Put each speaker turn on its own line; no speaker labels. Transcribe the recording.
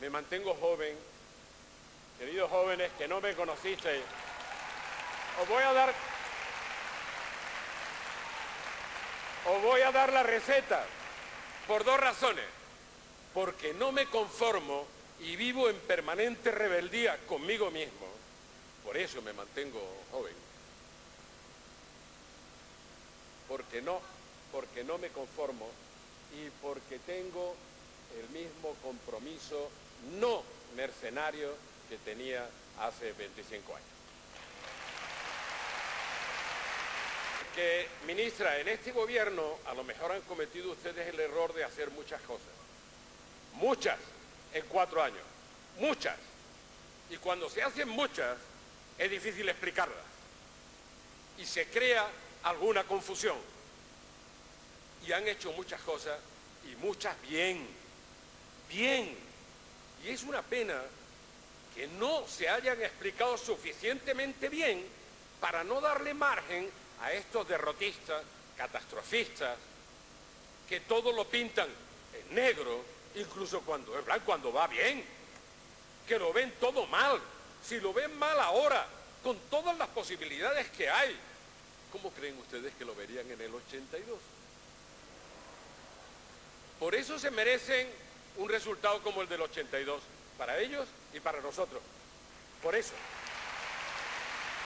me mantengo joven. Queridos jóvenes que no me conocisteis, os voy a dar la receta por dos razones. Porque no me conformo y vivo en permanente rebeldía conmigo mismo. Por eso me mantengo joven. Porque no me conformo y porque tengo el mismo compromiso no mercenario que tenía hace 25 años. Que, ministra, en este gobierno a lo mejor han cometido ustedes el error de hacer muchas cosas. Muchas en 4 años. Muchas. Y cuando se hacen muchas, es difícil explicarlas. Y se crea alguna confusión. Y han hecho muchas cosas, y muchas bien. Bien. Y es una pena que no se hayan explicado suficientemente bien para no darle margen a estos derrotistas, catastrofistas, que todo lo pintan en negro, incluso cuando es blanco, cuando va bien, que lo ven todo mal. Si lo ven mal ahora, con todas las posibilidades que hay, ¿cómo creen ustedes que lo verían en el 82? Por eso se merecen un resultado como el del 82, para ellos y para nosotros. Por eso.